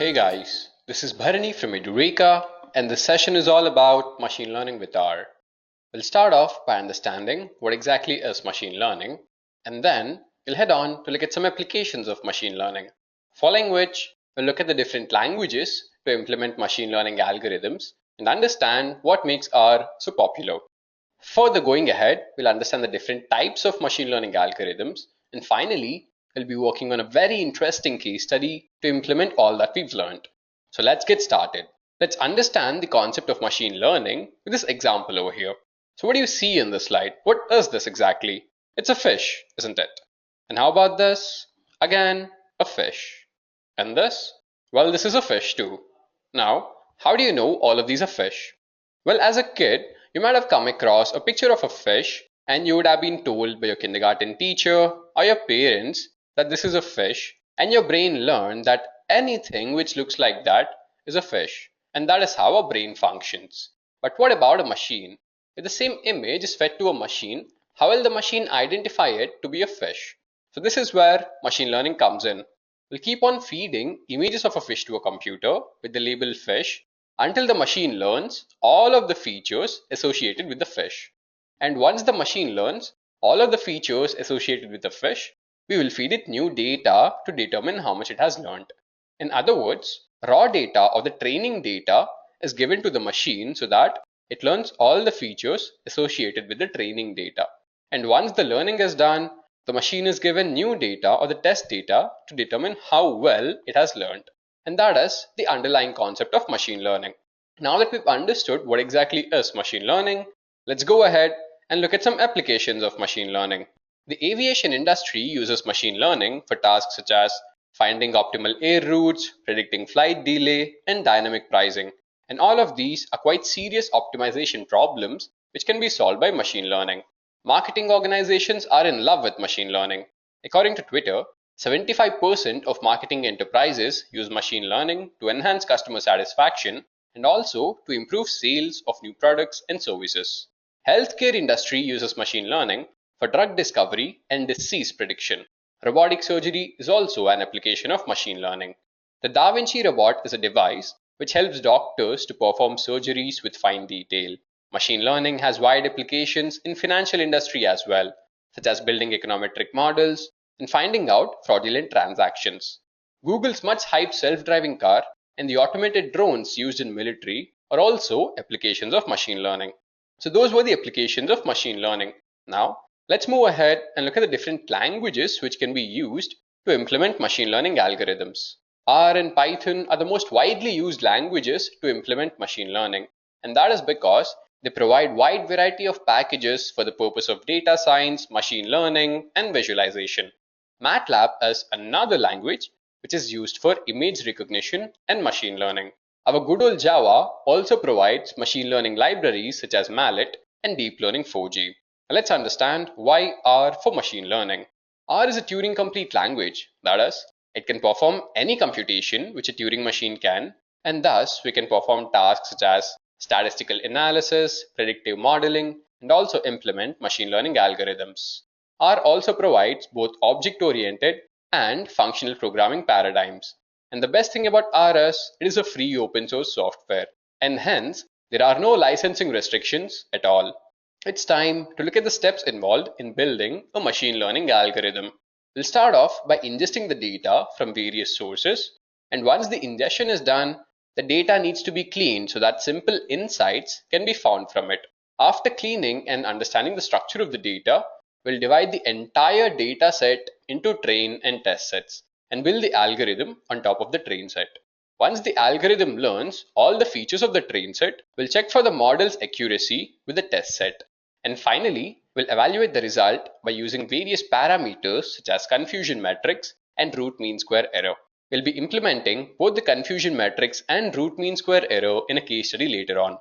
Hey guys, this is Bharani from Edureka, and this session is all about machine learning with R. We'll start off by understanding what exactly is machine learning, and then we'll head on to look at some applications of machine learning, following which we'll look at the different languages to implement machine learning algorithms and understand what makes R so popular. Further going ahead, we'll understand the different types of machine learning algorithms, and finally, we'll be working on a very interesting case study to implement all that we've learned. So let's get started. Let's understand the concept of machine learning with this example over here. So what do you see in this slide? What is this exactly? It's a fish, isn't it? And how about this? Again, a fish. And this? Well, this is a fish too. Now, how do you know all of these are fish? Well, as a kid, you might have come across a picture of a fish and you would have been told by your kindergarten teacher or your parents that this is a fish, and your brain learned that anything which looks like that is a fish, and that is how a brain functions. But what about a machine? If the same image is fed to a machine, how will the machine identify it to be a fish? So this is where machine learning comes in. We'll keep on feeding images of a fish to a computer with the label fish until the machine learns all of the features associated with the fish. And once the machine learns all of the features associated with the fish, we will feed it new data to determine how much it has learned. In other words, raw data or the training data is given to the machine so that it learns all the features associated with the training data. And once the learning is done, the machine is given new data or the test data to determine how well it has learned. And that is the underlying concept of machine learning. Now that we've understood what exactly is machine learning, let's go ahead and look at some applications of machine learning. The aviation industry uses machine learning for tasks such as finding optimal air routes, predicting flight delay, and dynamic pricing. And all of these are quite serious optimization problems which can be solved by machine learning. Marketing organizations are in love with machine learning. According to Twitter, 75% of marketing enterprises use machine learning to enhance customer satisfaction and also to improve sales of new products and services. Healthcare industry uses machine learning for drug discovery and disease prediction. Robotic surgery is also an application of machine learning. The Da Vinci robot is a device which helps doctors to perform surgeries with fine detail. Machine learning has wide applications in financial industry as well, such as building econometric models and finding out fraudulent transactions. Google's much hyped self-driving car and the automated drones used in military are also applications of machine learning. So those were the applications of machine learning. Now, let's move ahead and look at the different languages which can be used to implement machine learning algorithms. R and Python are the most widely used languages to implement machine learning, and that is because they provide wide variety of packages for the purpose of data science, machine learning, and visualization. MATLAB is another language which is used for image recognition and machine learning. Our good old Java also provides machine learning libraries such as Mallet and Deep Learning 4G. Let's understand why R for machine learning. R is a Turing complete language, that is, it can perform any computation which a Turing machine can, and thus we can perform tasks such as statistical analysis, predictive modeling, and also implement machine learning algorithms. R also provides both object-oriented and functional programming paradigms. And the best thing about R is it is a free open source software, and hence there are no licensing restrictions at all. It's time to look at the steps involved in building a machine learning algorithm. We'll start off by ingesting the data from various sources, and once the ingestion is done, the data needs to be cleaned so that simple insights can be found from it. After cleaning and understanding the structure of the data, we'll divide the entire data set into train and test sets and build the algorithm on top of the train set. Once the algorithm learns all the features of the train set, we'll check for the model's accuracy with the test set. And finally, we'll evaluate the result by using various parameters such as confusion metrics and root mean square error. We'll be implementing both the confusion metrics and root mean square error in a case study later on.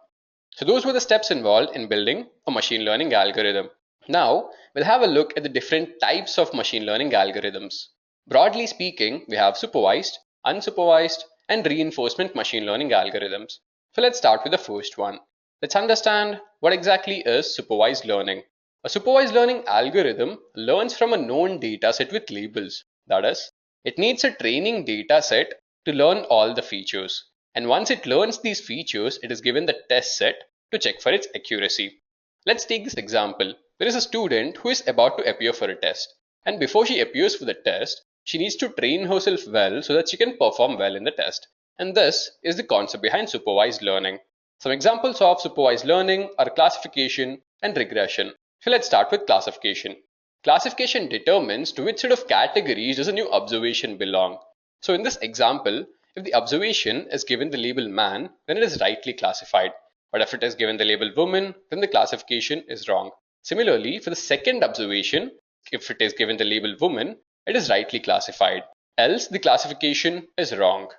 So those were the steps involved in building a machine learning algorithm. Now, we'll have a look at the different types of machine learning algorithms. Broadly speaking, we have supervised, unsupervised, and reinforcement machine learning algorithms. So let's start with the first one. Let's understand what exactly is supervised learning. A supervised learning algorithm learns from a known data set with labels. That is, it needs a training data set to learn all the features. And once it learns these features, it is given the test set to check for its accuracy. Let's take this example. There is a student who is about to appear for a test. And before she appears for the test, she needs to train herself well so that she can perform well in the test. And this is the concept behind supervised learning. Some examples of supervised learning are classification and regression. So let's start with classification. Classification determines to which set of categories does a new observation belong. So in this example, if the observation is given the label man, then it is rightly classified. But if it is given the label woman, then the classification is wrong. Similarly, for the second observation, if it is given the label woman, it is rightly classified. Else, the classification is wrong.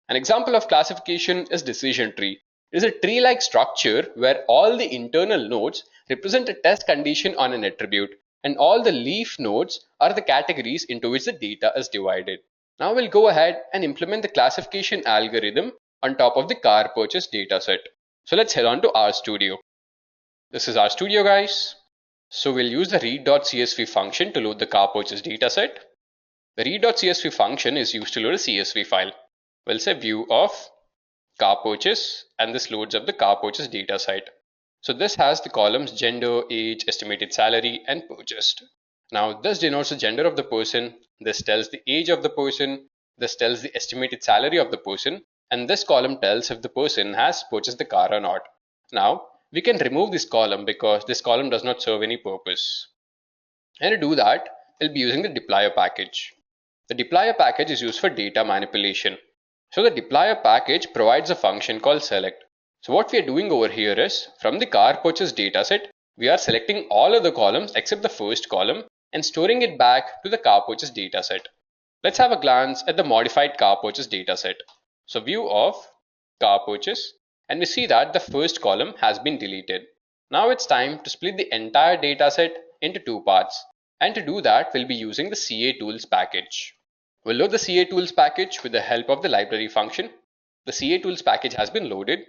An example of classification is decision tree. It is a tree-like structure where all the internal nodes represent a test condition on an attribute, and all the leaf nodes are the categories into which the data is divided. Now we'll go ahead and implement the classification algorithm on top of the car purchase dataset. So let's head on to RStudio. This is RStudio, guys. So we'll use the read.csv function to load the car purchase dataset. The read.csv function is used to load a CSV file. We'll say view of car purchase, and this loads up the car purchase dataset. So this has the columns gender, age, estimated salary, and purchased. Now this denotes the gender of the person, this tells the age of the person, this tells the estimated salary of the person, and this column tells if the person has purchased the car or not. Now we can remove this column because this column does not serve any purpose. And to do that, we'll be using the deployer package. The deployer package is used for data manipulation. So the deployer package provides a function called select. So what we are doing over here is, from the car purchase dataset, we are selecting all of the columns except the first column and storing it back to the car purchase dataset. Let's have a glance at the modified car purchase dataset. So view of car purchase, and we see that the first column has been deleted. Now it's time to split the entire dataset into two parts. And to do that, we'll be using the CA tools package. We'll load the CA tools package with the help of the library function. The CA tools package has been loaded.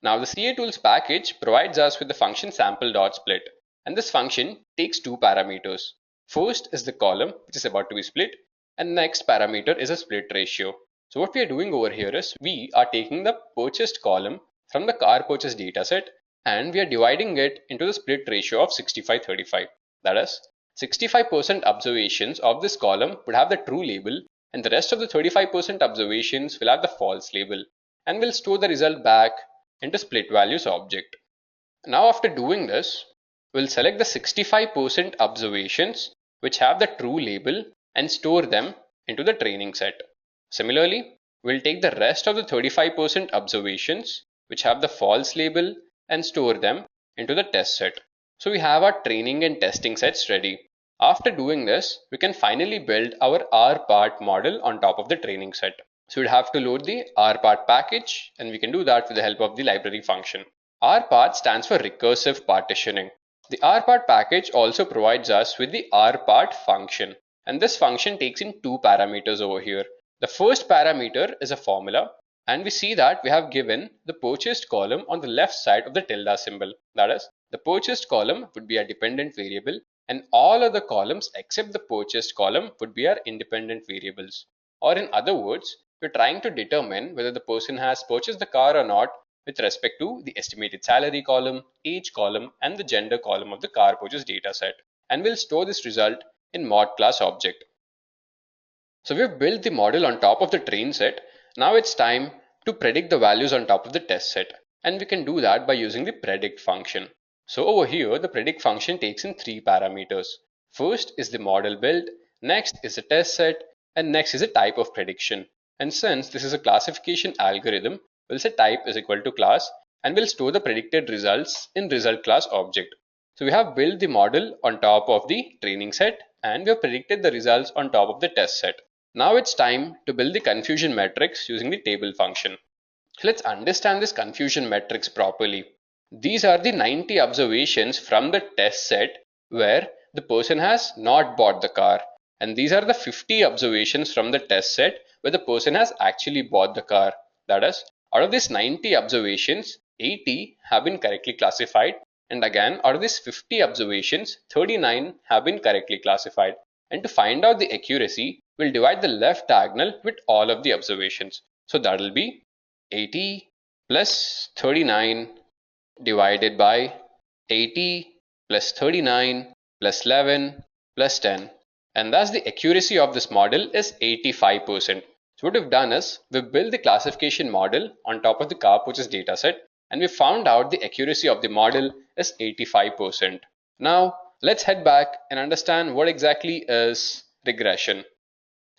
Now the CA tools package provides us with the function sample.split, and this function takes two parameters. First is the column which is about to be split, and next parameter is a split ratio. So what we are doing over here is we are taking the purchased column from the car purchase dataset and we are dividing it into the split ratio of 65-35. That is, 65% observations of this column would have the true label, and the rest of the 35% observations will have the false label, and we'll store the result back into split values object. Now after doing this, we'll select the 65% observations which have the true label and store them into the training set. Similarly, we'll take the rest of the 35% observations which have the false label and store them into the test set. So we have our training and testing sets ready. After doing this, we can finally build our RPart model on top of the training set. So we'd have to load the RPart package, and we can do that with the help of the library function. RPart stands for recursive partitioning. The RPart package also provides us with the RPart function, and this function takes in two parameters over here. The first parameter is a formula, and we see that we have given the purchased column on the left side of the tilde symbol. That is, the purchased column would be a dependent variable, and all other columns except the purchased column would be our independent variables. Or in other words, we're trying to determine whether the person has purchased the car or not with respect to the estimated salary column, age column, and the gender column of the car purchase dataset. And we'll store this result in mod class object. So we've built the model on top of the train set. Now it's time to predict the values on top of the test set. And we can do that by using the predict function. So over here, the predict function takes in three parameters. First is the model build, next is the test set, and next is a type of prediction. And since this is a classification algorithm, we'll say type is equal to class, and we'll store the predicted results in result class object. So we have built the model on top of the training set, and we have predicted the results on top of the test set. Now it's time to build the confusion matrix using the table function. So let's understand this confusion matrix properly. These are the 90 observations from the test set where the person has not bought the car, and these are the 50 observations from the test set where the person has actually bought the car. That is, out of these 90 observations, 80 have been correctly classified, and again out of these 50 observations, 39 have been correctly classified. And to find out the accuracy, we'll divide the left diagonal with all of the observations. So that'll be 80 plus 39 divided by 80 plus 39 plus 11 plus 10. And thus the accuracy of this model is 85%. So what we've done is we've built the classification model on top of the car purchase dataset, and we found out the accuracy of the model is 85%. Now let's head back and understand what exactly is regression.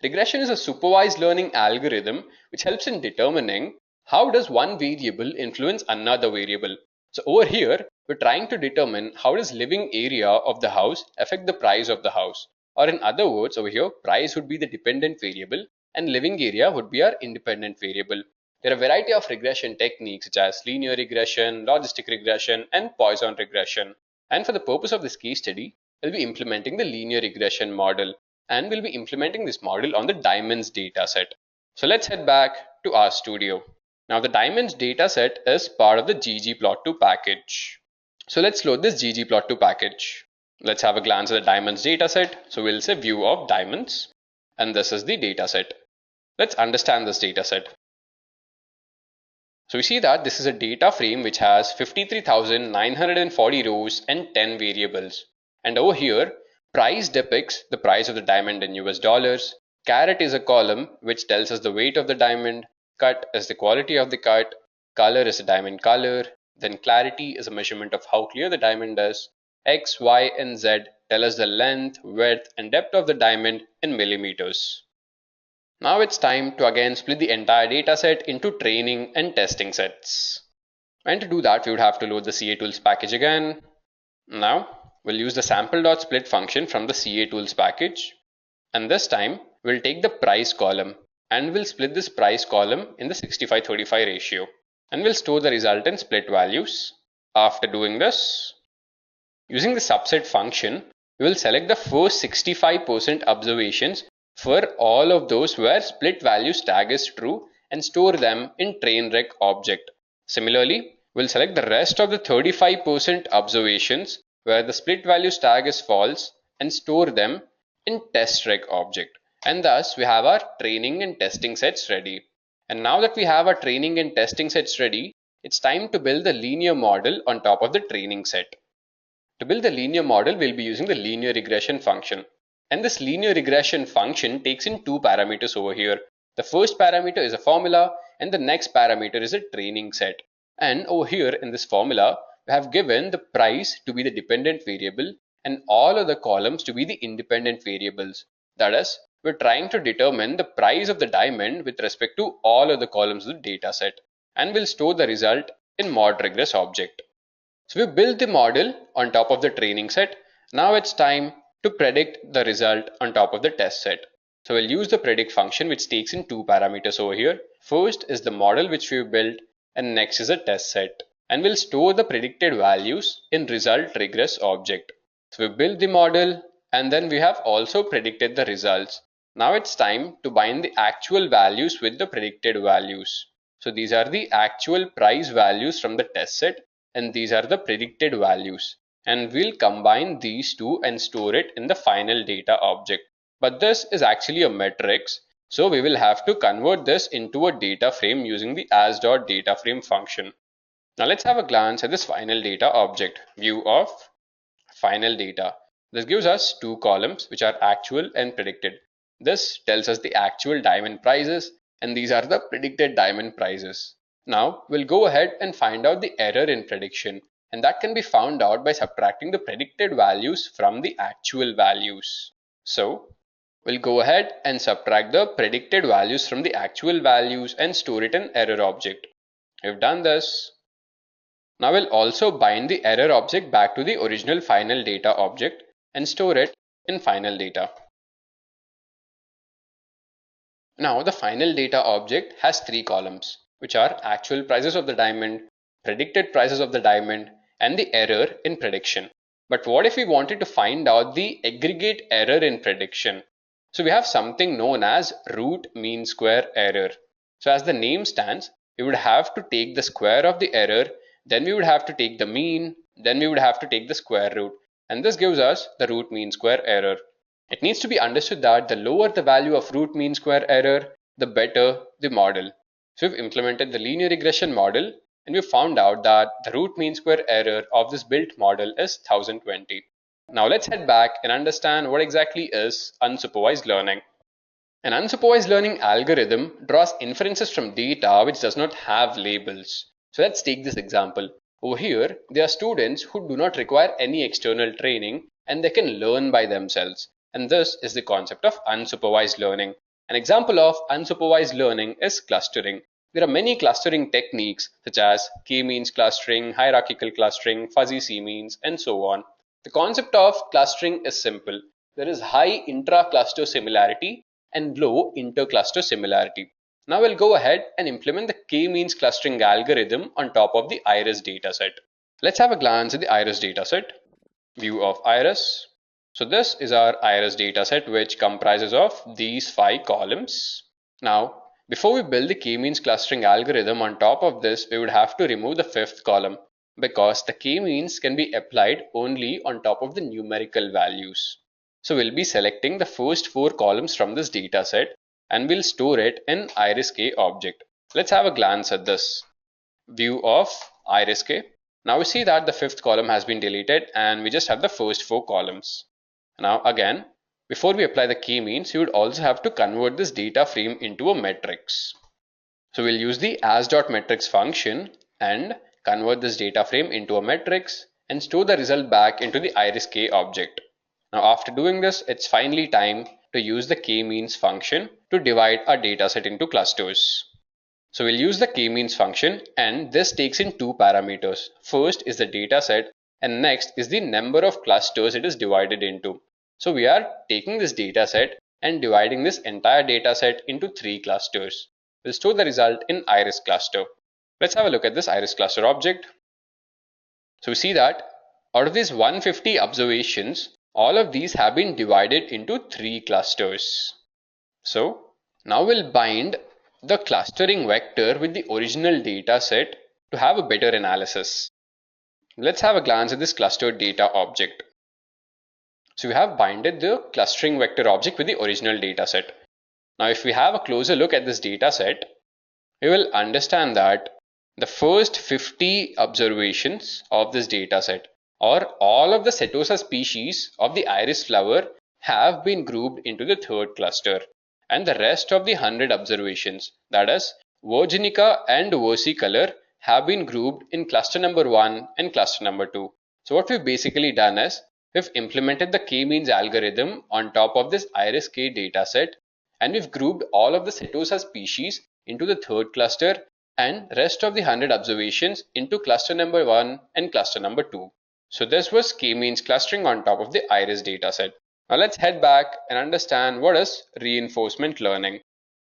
Regression is a supervised learning algorithm which helps in determining how does one variable influence another variable. So over here, we're trying to determine how does living area of the house affect the price of the house. Or in other words, over here, price would be the dependent variable and living area would be our independent variable. There are a variety of regression techniques such as linear regression, logistic regression, and Poisson regression. And for the purpose of this case study, we'll be implementing the linear regression model, and we'll be implementing this model on the diamonds dataset. So let's head back to RStudio. Now the diamonds dataset is part of the ggplot2 package. So let's load this ggplot2 package. Let's have a glance at the diamonds dataset. So we'll say view of diamonds, and this is the dataset. Let's understand this dataset. So we see that this is a data frame which has 53,940 rows and 10 variables. And over here, price depicts the price of the diamond in US dollars. Carat is a column which tells us the weight of the diamond. Cut is the quality of the cut. Color is the diamond color. Then clarity is a measurement of how clear the diamond is. X, Y, and Z tell us the length, width, and depth of the diamond in millimeters. Now it's time to again split the entire dataset into training and testing sets. And to do that, we would have to load the CA tools package again. Now we'll use the sample.split function from the CA tools package. And this time we'll take the price column and we'll split this price column in the 65-35 ratio. And we'll store the result in split values. After doing this, using the subset function, we will select the first 65% observations for all of those where split values tag is true and store them in trainrec object. Similarly, we'll select the rest of the 35% observations where the split values tag is false and store them in testrec object. And thus we have our training and testing sets ready. And now that we have our training and testing sets ready, it's time to build the linear model on top of the training set. To build the linear model, we'll be using the linear regression function. And this linear regression function takes in two parameters over here. The first parameter is a formula and the next parameter is a training set. And over here in this formula, we have given the price to be the dependent variable and all other columns to be the independent variables. That is, we're trying to determine the price of the diamond with respect to all other columns of the data set. And we'll store the result in modRegress object. So we built the model on top of the training set. Now it's time to predict the result on top of the test set. So we'll use the predict function which takes in two parameters over here. First is the model which we've built and next is a test set. And we'll store the predicted values in result regress object. So we built the model and then we have also predicted the results. Now it's time to bind the actual values with the predicted values. So these are the actual price values from the test set and these are the predicted values. And we'll combine these two and store it in the final data object. But this is actually a matrix, so we will have to convert this into a data frame using the as.dataframe function. Now let's have a glance at this final data object, view of final data. This gives us two columns which are actual and predicted. This tells us the actual diamond prices and these are the predicted diamond prices. Now we'll go ahead and find out the error in prediction. And that can be found out by subtracting the predicted values from the actual values. So we'll go ahead and subtract the predicted values from the actual values and store it in error object. We've done this. Now we'll also bind the error object back to the original final data object and store it in final data. Now the final data object has three columns, which are actual prices of the diamond, predicted prices of the diamond, and the error in prediction. But what if we wanted to find out the aggregate error in prediction? So we have something known as root mean square error. So as the name stands, we would have to take the square of the error, then we would have to take the mean, then we would have to take the square root. And this gives us the root mean square error. It needs to be understood that the lower the value of root mean square error, the better the model. So we've implemented the linear regression model and we've found out that the root mean square error of this built model is 1020. Now let's head back and understand what exactly is unsupervised learning. An unsupervised learning algorithm draws inferences from data which does not have labels. So let's take this example. Over here, there are students who do not require any external training and they can learn by themselves. And this is the concept of unsupervised learning. An example of unsupervised learning is clustering. There are many clustering techniques such as k-means clustering, hierarchical clustering, fuzzy c-means, and so on. The concept of clustering is simple. There is high intra-cluster similarity and low inter-cluster similarity. Now we'll go ahead and implement the k-means clustering algorithm on top of the iris dataset. Let's have a glance at the iris dataset. View of iris. So this is our iris dataset, which comprises of these 5 columns. Now, before we build the k-means clustering algorithm on top of this, we would have to remove the 5th column because the k-means can be applied only on top of the numerical values. So we'll be selecting the first 4 columns from this dataset and we'll store it in iris_k object. Let's have a glance at this. View of iris_k. Now we see that the 5th column has been deleted and we just have the first 4 columns. Now again, before we apply the k-means, you would also have to convert this data frame into a matrix. So we'll use the as.matrix function and convert this data frame into a matrix and store the result back into the iris_k object. Now after doing this, it's finally time to use the k-means function to divide our dataset into clusters. So we'll use the k-means function and this takes in 2 parameters. First is the dataset and next is the number of clusters it is divided into. So we are taking this dataset and dividing this entire dataset into 3 clusters. We'll store the result in iris cluster. Let's have a look at this iris cluster object. So we see that out of these 150 observations, all of these have been divided into 3 clusters. So now we'll bind the clustering vector with the original data set to have a better analysis. Let's have a glance at this clustered data object. So we have binded the clustering vector object with the original data set. Now if we have a closer look at this data set, we will understand that the first 50 observations of this data set or all of the Setosa species of the iris flower have been grouped into the 3rd cluster. And the rest of the 100 observations, that is Virginica and versicolor, have been grouped in cluster number 1 and cluster number 2. So what we've basically done is we've implemented the k-means algorithm on top of this iris_k dataset and we've grouped all of the Setosa species into the 3rd cluster and rest of the 100 observations into cluster number 1 and cluster number 2. So this was k-means clustering on top of the iris dataset. Now let's head back and understand what is reinforcement learning.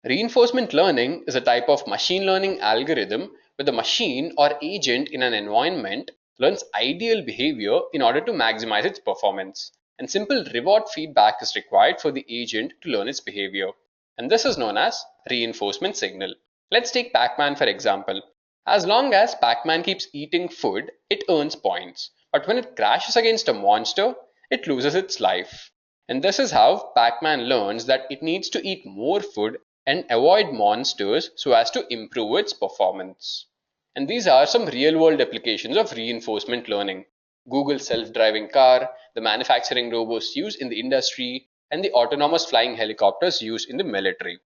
Reinforcement learning is a type of machine learning algorithm where the machine or agent in an environment learns ideal behavior in order to maximize its performance. And simple reward feedback is required for the agent to learn its behavior. And this is known as reinforcement signal. Let's take Pac-Man for example. As long as Pac-Man keeps eating food, it earns points. But when it crashes against a monster, it loses its life. And this is how Pac-Man learns that it needs to eat more food and avoid monsters so as to improve its performance. And these are some real-world applications of reinforcement learning. Google's self-driving car, the manufacturing robots used in the industry, and the autonomous flying helicopters used in the military.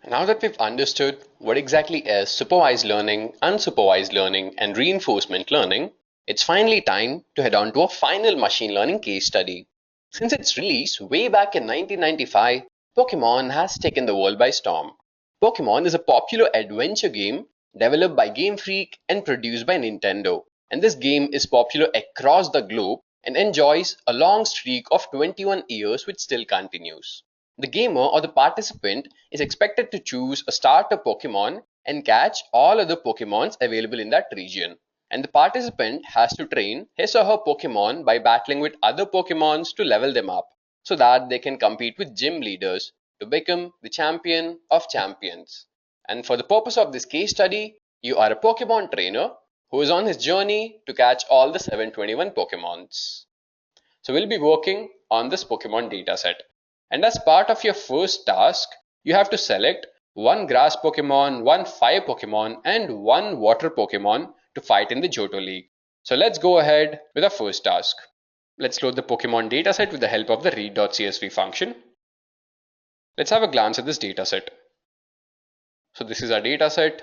Now that we've understood what exactly is supervised learning, unsupervised learning, and reinforcement learning, it's finally time to head on to a final machine learning case study. Since its release way back in 1995, Pokemon has taken the world by storm. Pokemon is a popular adventure game developed by Game Freak and produced by Nintendo. And this game is popular across the globe and enjoys a long streak of 21 years which still continues. The gamer or the participant is expected to choose a starter Pokemon and catch all other Pokemons available in that region. And the participant has to train his or her Pokemon by battling with other Pokemons to level them up so that they can compete with gym leaders to become the champion of champions. And for the purpose of this case study, you are a Pokemon trainer who is on his journey to catch all the 721 Pokemons. So we'll be working on this Pokemon dataset. And as part of your first task, you have to select one grass Pokemon, one fire Pokemon, and one water Pokemon to fight in the Johto League. So let's go ahead with our first task. Let's load the Pokemon dataset with the help of the read.csv function. Let's have a glance at this dataset. So this is our dataset.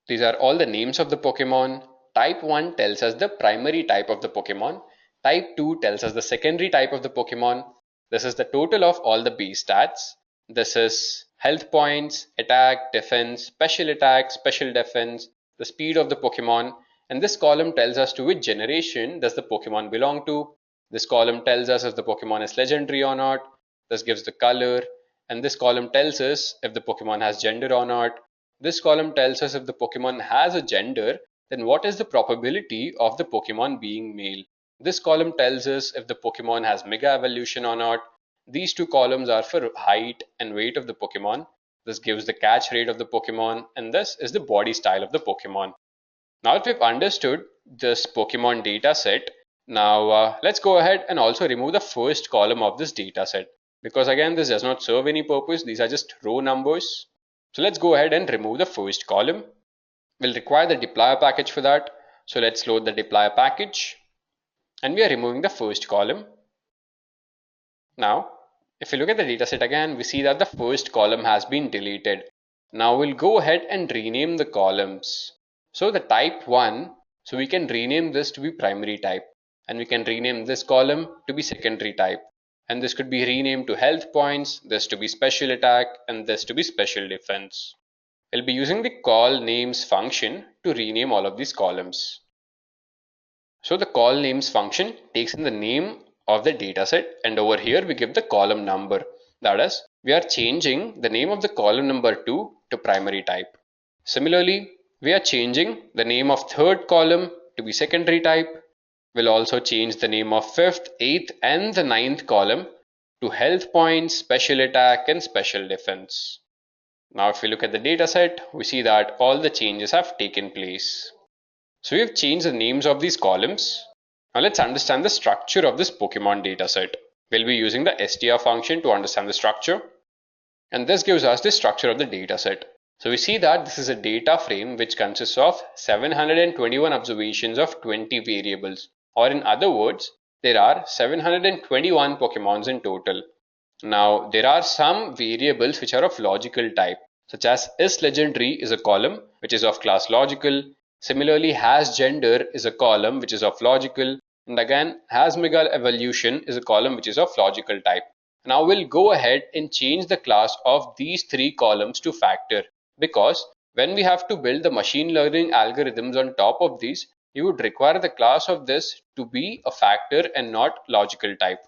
These are all the names of the Pokemon. Type 1 tells us the primary type of the Pokemon. Type 2 tells us the secondary type of the Pokemon. This is the total of all the base stats. This is health points, attack, defense, special defense, the speed of the Pokemon. And this column tells us to which generation does the Pokemon belong to. This column tells us if the Pokemon is legendary or not. This gives the color. And this column tells us if the Pokemon has gender or not. This column tells us if the Pokemon has a gender, then what is the probability of the Pokemon being male. This column tells us if the Pokemon has Mega Evolution or not. These two columns are for height and weight of the Pokemon. This gives the catch rate of the Pokemon, and this is the body style of the Pokemon. Now that we've understood this Pokemon data set, now let's go ahead and also remove the first column of this data set, because again this does not serve any purpose. These are just row numbers. So let's go ahead and remove the first column. We'll require the deployer package for that. So let's load the deployer package, and we are removing the first column. Now if we look at the dataset again, we see that the first column has been deleted. Now we'll go ahead and rename the columns. So the type 1, so we can rename this to be primary type, and we can rename this column to be secondary type, and this could be renamed to health points, this to be special attack, and this to be special defense. We'll be using the call names function to rename all of these columns. So the call names function takes in the name of the dataset, and over here we give the column number. That is, we are changing the name of the column number 2 to primary type. Similarly, we are changing the name of third column to be secondary type. We'll also change the name of 5th, 8th, and the 9th column to health points, special attack, and special defense. Now if we look at the dataset, we see that all the changes have taken place. So we have changed the names of these columns. Now let's understand the structure of this Pokemon dataset. We'll be using the str function to understand the structure, and this gives us the structure of the dataset. So we see that this is a data frame which consists of 721 observations of 20 variables, or in other words, there are 721 Pokemons in total. Now there are some variables which are of logical type, such as is legendary is a column which is of class logical. Similarly, has gender is a column which is of logical, and again has Mega Evolution is a column which is of logical type. Now we'll go ahead and change the class of these three columns to factor, because when we have to build the machine learning algorithms on top of these, you would require the class of this to be a factor and not logical type.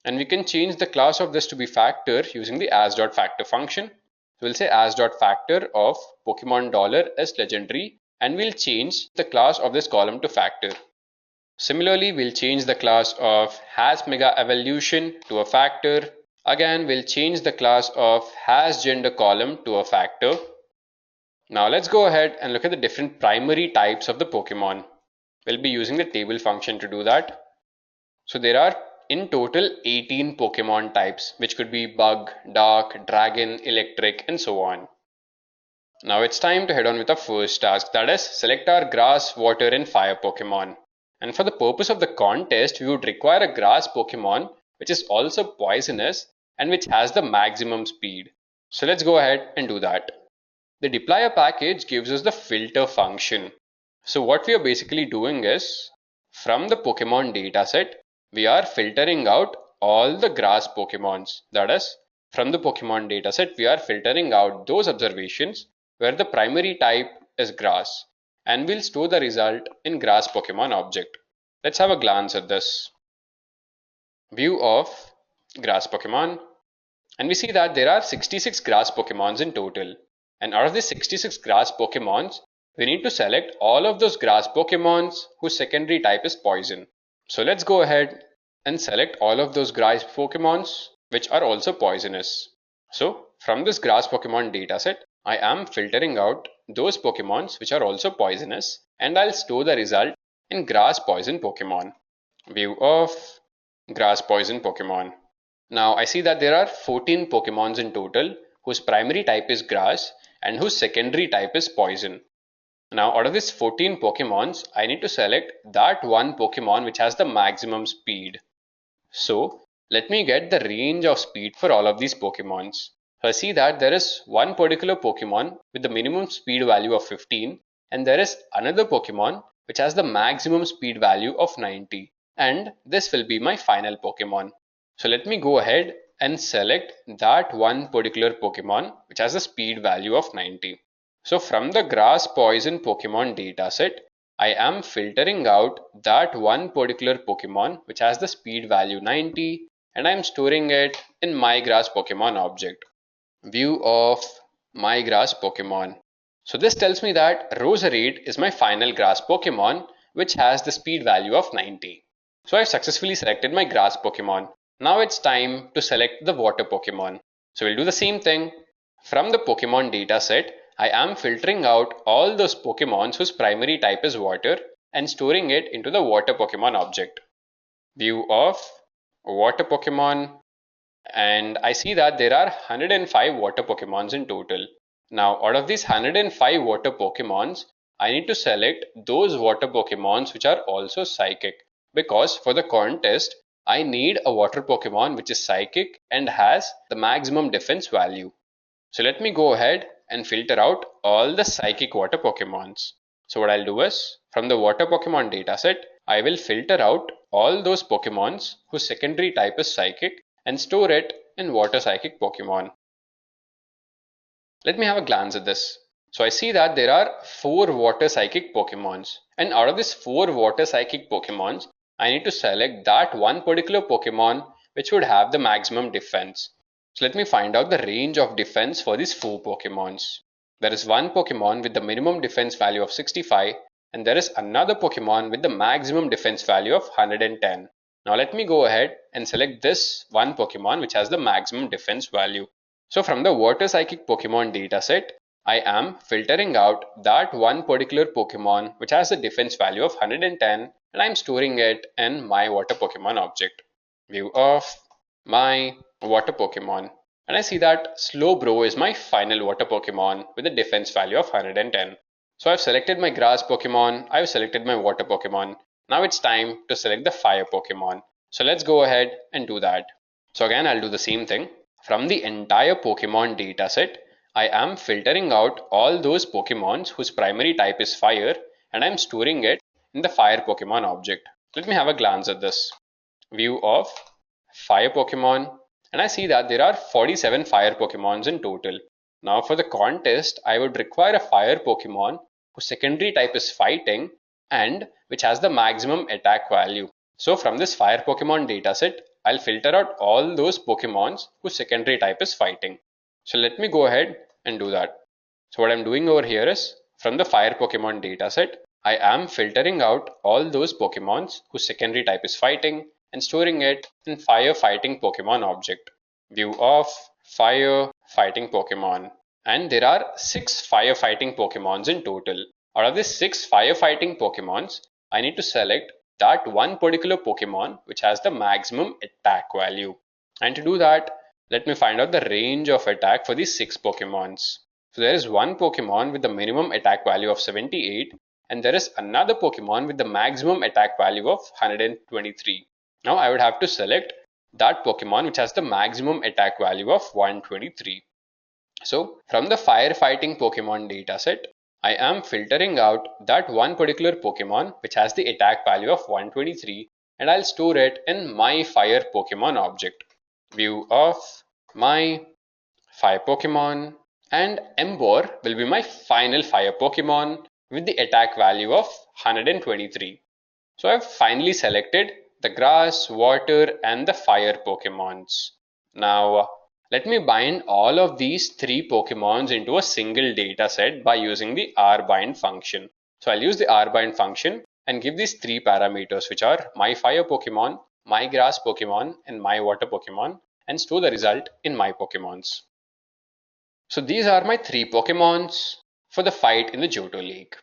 And we can change the class of this to be factor using the as.factor function. So we'll say as.factor of Pokemon $is legendary, and we'll change the class of this column to factor. Similarly, we'll change the class of has Mega Evolution to a factor. Again, we'll change the class of has gender column to a factor. Now let's go ahead and look at the different primary types of the Pokemon. We'll be using the table function to do that. So there are in total 18 Pokemon types, which could be bug, dark, dragon, electric, and so on. Now it's time to head on with our first task, that is select our grass, water, and fire Pokemon. And for the purpose of the contest, we would require a grass Pokemon which is also poisonous and which has the maximum speed. So let's go ahead and do that. The deployer package gives us the filter function. So what we are basically doing is, from the Pokemon dataset, we are filtering out all the grass Pokemons. That is, from the Pokemon dataset, we are filtering out those observations where the primary type is grass, and we'll store the result in grass Pokemon object. Let's have a glance at this. View of grass Pokemon, and we see that there are 66 grass Pokemons in total, and out of the 66 grass Pokemons, we need to select all of those grass Pokemons whose secondary type is poison. So let's go ahead and select all of those grass Pokemons which are also poisonous. So from this grass Pokemon dataset, I am filtering out those Pokemons which are also poisonous, and I'll store the result in grass poison Pokemon. View of grass poison Pokemon. Now I see that there are 14 Pokemons in total whose primary type is grass and whose secondary type is poison. Now out of these 14 Pokemons, I need to select that one Pokemon which has the maximum speed. So let me get the range of speed for all of these Pokemons. So I see that there is one particular Pokemon with the minimum speed value of 15, and there is another Pokemon which has the maximum speed value of 90, and this will be my final Pokemon. So let me go ahead and select that one particular Pokemon which has a speed value of 90. So from the grass poison Pokemon dataset, I am filtering out that one particular Pokemon which has the speed value 90, and I am storing it in my grass Pokemon object. View of my grass Pokemon. So this tells me that Roserade is my final grass Pokemon which has the speed value of 90. So I've successfully selected my grass Pokemon. Now it's time to select the water Pokemon. So we'll do the same thing. From the Pokemon dataset, I am filtering out all those Pokemons whose primary type is water and storing it into the water Pokemon object. View of water Pokemon, and I see that there are 105 water Pokemons in total. Now out of these 105 water Pokemons, I need to select those water Pokemons which are also psychic, because for the contest I need a water Pokemon which is psychic and has the maximum defense value. So let me go ahead and filter out all the psychic water Pokemons. So what I'll do is, from the water Pokemon dataset, I will filter out all those Pokemons whose secondary type is psychic and store it in water psychic Pokemon. Let me have a glance at this. So I see that there are 4 water psychic Pokemons, and out of these 4 water psychic Pokemons, I need to select that one particular Pokemon which would have the maximum defense. So let me find out the range of defense for these 4 Pokemons. There is one Pokemon with the minimum defense value of 65, and there is another Pokemon with the maximum defense value of 110. Now let me go ahead and select this one Pokemon which has the maximum defense value. So from the water psychic Pokemon dataset, I am filtering out that one particular Pokemon which has a defense value of 110, and I'm storing it in my water Pokemon object. View of my water Pokemon, and I see that Slowbro is my final water Pokemon with a defense value of 110. So I've selected my grass Pokemon, I've selected my water Pokemon. Now it's time to select the fire Pokemon. So let's go ahead and do that. So again, I'll do the same thing. From the entire Pokemon dataset, I am filtering out all those Pokemons whose primary type is fire, and I'm storing it in the fire Pokemon object. Let me have a glance at this. View of fire Pokemon, and I see that there are 47 fire Pokemons in total. Now for the contest, I would require a fire Pokemon whose secondary type is fighting and which has the maximum attack value. So from this fire Pokemon dataset, I'll filter out all those Pokemons whose secondary type is fighting. So let me go ahead and do that. So what I'm doing over here is, from the fire Pokemon dataset, I am filtering out all those Pokemons whose secondary type is fighting and storing it in fire fighting Pokemon object. View of fire fighting Pokemon. And there are 6 fire fighting Pokemons in total. Out of these 6 fire fighting Pokemons, I need to select that one particular Pokemon which has the maximum attack value. And to do that, let me find out the range of attack for these 6 Pokemons. So there is one Pokemon with the minimum attack value of 78, and there is another Pokemon with the maximum attack value of 123. Now I would have to select that Pokemon which has the maximum attack value of 123. So from the firefighting Pokemon dataset, I am filtering out that one particular Pokemon which has the attack value of 123, and I'll store it in my fire Pokemon object. View of my fire Pokemon, and Ember will be my final fire Pokemon with the attack value of 123. So I've finally selected the grass, water, and the fire Pokemons. Now let me bind all of these 3 Pokemons into a single data set by using the rbind function. So I'll use the rbind function and give these 3 parameters, which are my fire Pokemon, my grass Pokemon, and my water Pokemon, and store the result in my Pokemons. So these are my 3 Pokemons for the fight in the Johto Lake.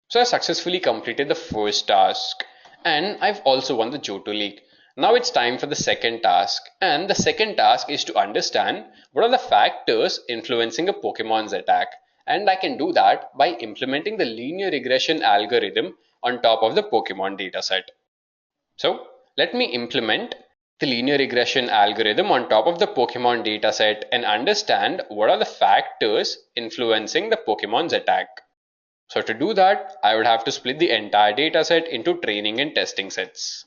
So I successfully completed the first task, and I've also won the Johto Lake. Now it's time for the second task, and the second task is to understand what are the factors influencing a Pokemon's attack. And I can do that by implementing the linear regression algorithm on top of the Pokemon dataset. So let me implement the linear regression algorithm on top of the Pokemon dataset and understand what are the factors influencing the Pokemon's attack. So to do that, I would have to split the entire dataset into training and testing sets.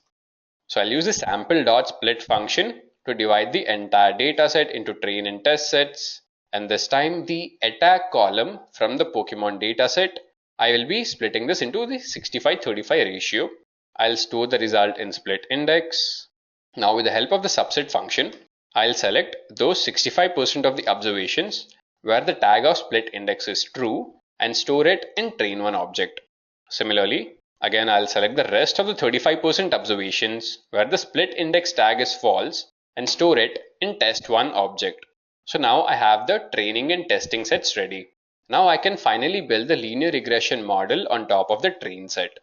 So I'll use the sample.split function to divide the entire dataset into train and test sets. And this time the attack column from the Pokemon dataset, I will be splitting this into the 65-35 ratio. I'll store the result in split index. Now with the help of the subset function, I'll select those 65% of the observations where the tag of split index is true and store it in train1 object. Similarly, again I'll select the rest of the 35% observations where the split index tag is false and store it in test1 object. So now I have the training and testing sets ready. Now I can finally build the linear regression model on top of the train set.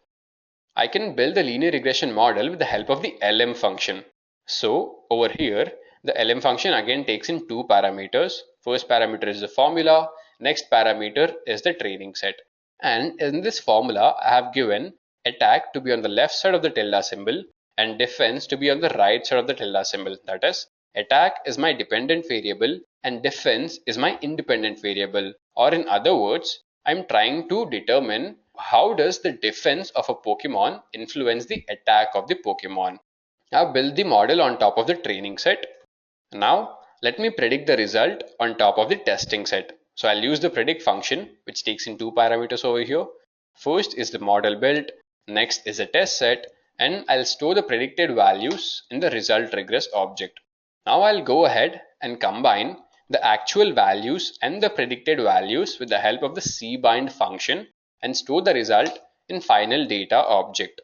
I can build the linear regression model with the help of the LM function. So over here, the LM function again takes in two parameters. First parameter is the formula, next parameter is the training set. And in this formula, I have given attack to be on the left side of the tilde symbol and defense to be on the right side of the tilde symbol. That is, attack is my dependent variable and defense is my independent variable. Or in other words, I'm trying to determine how does the defense of a Pokemon influence the attack of the Pokemon. I've built the model on top of the training set. Now let me predict the result on top of the testing set. So I'll use the predict function, which takes in two parameters over here. First is the model built, next is a test set, and I'll store the predicted values in the result regress object. Now I'll go ahead and combine the actual values and the predicted values with the help of the cbind function and store the result in final data object.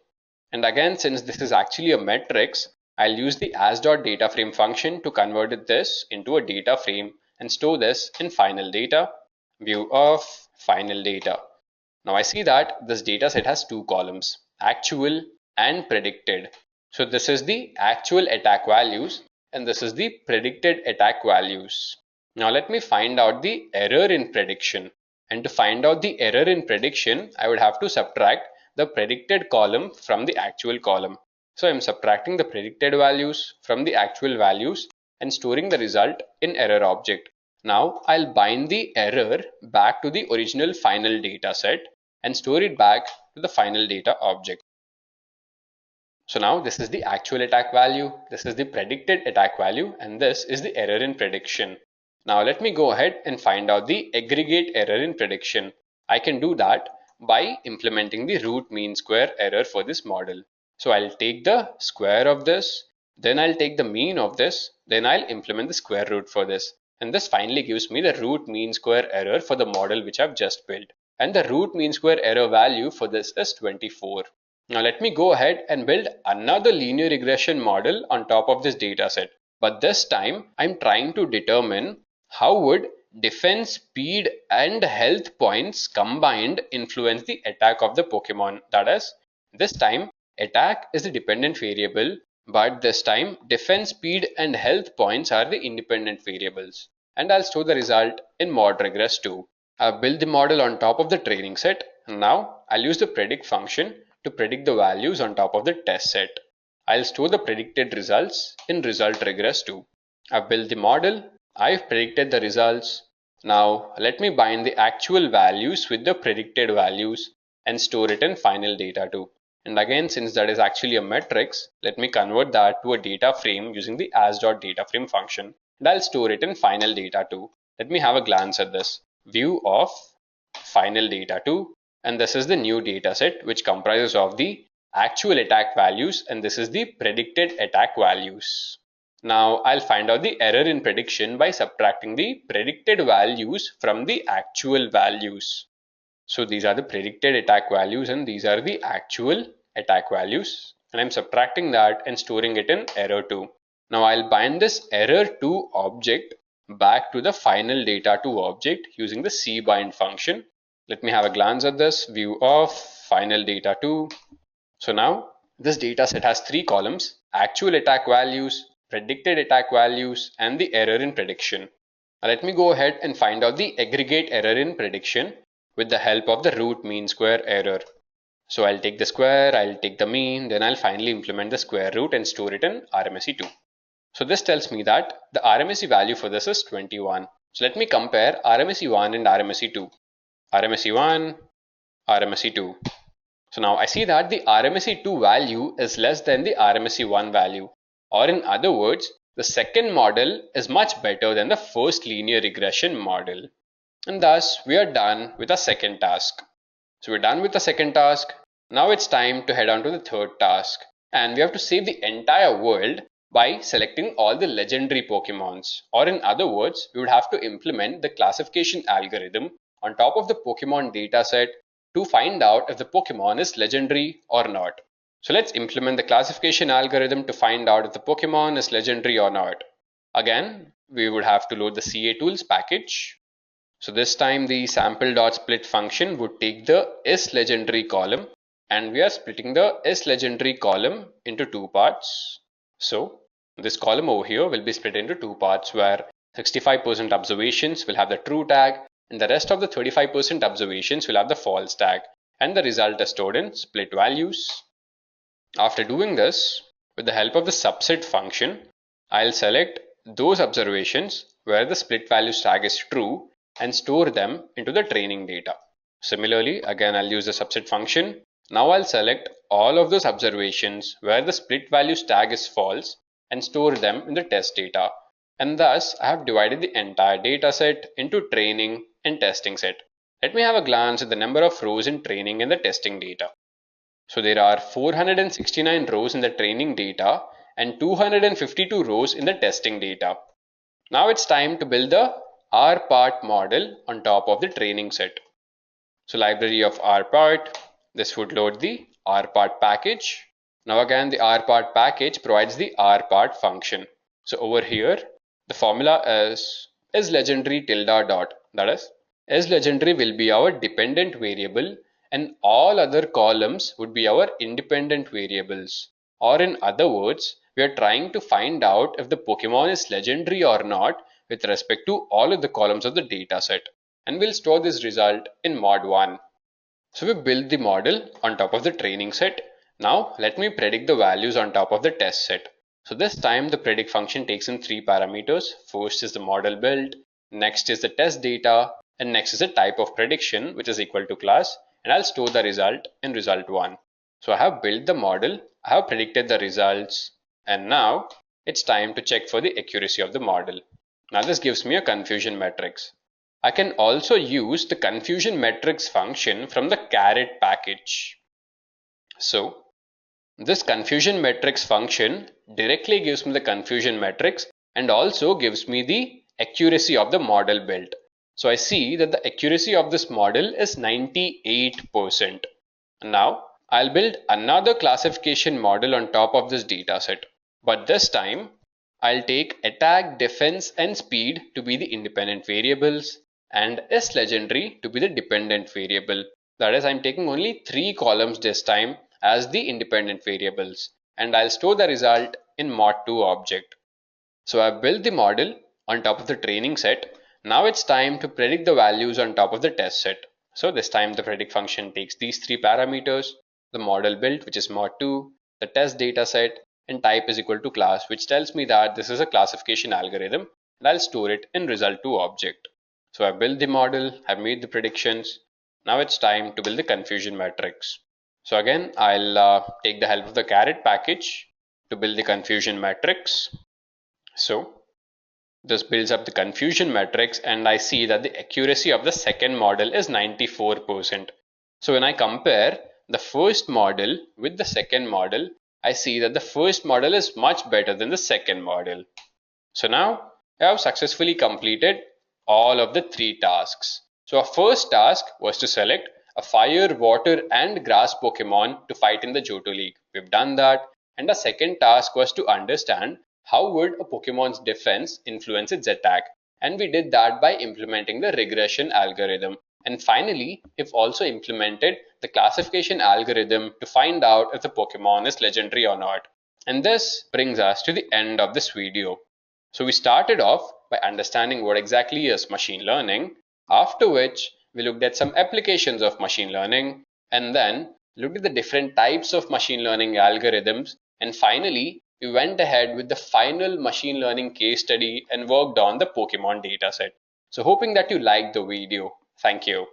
And again, since this is actually a matrix, I'll use the as.dataframe function to convert this into a data frame and store this in final data, view of final data. Now I see that this data set has two columns, actual and predicted. So this is the actual attack values and this is the predicted attack values. Now let me find out the error in prediction. And to find out the error in prediction, I would have to subtract the predicted column from the actual column. So I'm subtracting the predicted values from the actual values and storing the result in error object. Now I'll bind the error back to the original final data set and store it back to the final data object. So now this is the actual attack value, this is the predicted attack value, and this is the error in prediction. Now let me go ahead and find out the aggregate error in prediction. I can do that by implementing the root mean square error for this model. So I'll take the square of this, then I'll take the mean of this, then I'll implement the square root for this. And this finally gives me the root mean square error for the model which I've just built. And the root mean square error value for this is 24. Now let me go ahead and build another linear regression model on top of this data set. But this time I'm trying to determine how would defense, speed and health points combined influence the attack of the Pokemon. That is, this time attack is the dependent variable, but this time defense, speed and health points are the independent variables. And I'll store the result in mod regress 2. I've built the model on top of the training set. Now I'll use the predict function to predict the values on top of the test set. I'll store the predicted results in result regress 2. I've built the model. I've predicted the results. Now let me bind the actual values with the predicted values and store it in final data too. And again, since that is actually a matrix, let me convert that to a data frame using the as.dataframe function. And I'll store it in final data too. Let me have a glance at this. View of final data too. And this is the new data set which comprises of the actual attack values and this is the predicted attack values. Now I'll find out the error in prediction by subtracting the predicted values from the actual values. So these are the predicted attack values and these are the actual attack values. And I'm subtracting that and storing it in error 2. Now I'll bind this error 2 object back to the final data 2 object using the cbind function. Let me have a glance at this view of final data 2. So now This dataset has three columns: actual attack values, predicted attack values, and the error in prediction. Now let me go ahead and find out the aggregate error in prediction with the help of the root mean square error. So I'll take the square, I'll take the mean, then I'll finally implement the square root and store it in RMSE2. So this tells me that the RMSE value for this is 21. So let me compare RMSE1 and RMSE2. RMSE1, RMSE2. So now I see that the RMSE2 value is less than the RMSE1 value. Or in other words, the second model is much better than the first linear regression model. And thus we are done with our second task. So we're done with the second task. Now it's time to head on to the third task. And we have to save the entire world by selecting all the legendary Pokemons. Or in other words, we would have to implement the classification algorithm on top of the Pokemon dataset to find out if the Pokemon is legendary or not. So let's implement the classification algorithm to find out if the Pokemon is legendary or not. Again, we would have to load the CAtools package. So this time the sample.split function would take the isLegendary column, and we are splitting the isLegendary column into two parts. So this column over here will be split into two parts where 65% observations will have the true tag and the rest of the 35% observations will have the false tag, and the result is stored in split values. After doing this, with the help of the subset function, I'll select those observations where the split values tag is true and store them into the training data. Similarly, again I'll use the subset function. Now I'll select all of those observations where the split values tag is false and store them in the test data. And thus I have divided the entire data set into training and testing set. Let me have a glance at the number of rows in training and the testing data. So there are 469 rows in the training data and 252 rows in the testing data. Now it's time to build the rpart model on top of the training set. So library of rpart, this would load the rpart package. Now again the rpart package provides the rpart function. So over here the formula is legendary tilde dot, that is legendary will be our dependent variable and all other columns would be our independent variables. Or in other words, we are trying to find out if the Pokemon is legendary or not with respect to all of the columns of the data set, and we'll store this result in mod1. So we build the model on top of the training set. Now let me predict the values on top of the test set. So this time the predict function takes in three parameters. First is the model build, next is the test data, and next is the type of prediction, which is equal to class, and I'll store the result in result1. So I have built the model, I have predicted the results, and now it's time to check for the accuracy of the model. Now this gives me a confusion matrix. I can also use the confusion matrix function from the caret package. So this confusion matrix function directly gives me the confusion matrix and also gives me the accuracy of the model built. So I see that the accuracy of this model is 98%. Now I'll build another classification model on top of this dataset, but this time I'll take attack, defense, and speed to be the independent variables and isLegendary to be the dependent variable. That is, I'm taking only three columns this time as the independent variables, and I'll store the result in mod2 object. So I've built the model on top of the training set. Now it's time to predict the values on top of the test set. So this time the predict function takes these three parameters, the model built, which is mod2, the test data set, and type is equal to class, which tells me that this is a classification algorithm, and I'll store it in result2 object. So I've built the model, I've made the predictions. Now it's time to build the confusion matrix. So again, I'll take the help of the caret package to build the confusion matrix. So this builds up the confusion matrix, and I see that the accuracy of the second model is 94%. So when I compare the first model with the second model, I see that the first model is much better than the second model. So now I have successfully completed all of the three tasks. So our first task was to select a fire, water, and grass Pokemon to fight in the Johto League. We've done that. And the second task was to understand how would a Pokemon's defense influence its attack. And we did that by implementing the regression algorithm. And finally, we've also implemented the classification algorithm to find out if the Pokemon is legendary or not. And this brings us to the end of this video. So we started off by understanding what exactly is machine learning, after which we looked at some applications of machine learning, and then looked at the different types of machine learning algorithms, and finally we went ahead with the final machine learning case study and worked on the Pokemon dataset. So hoping that you liked the video. Thank you.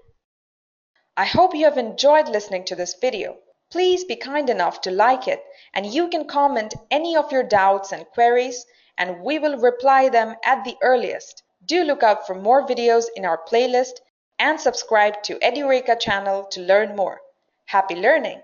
I hope you have enjoyed listening to this video. Please be kind enough to like it, and you can comment any of your doubts and queries, and we will reply them at the earliest. Do look out for more videos in our playlist and subscribe to Edureka channel to learn more. Happy learning!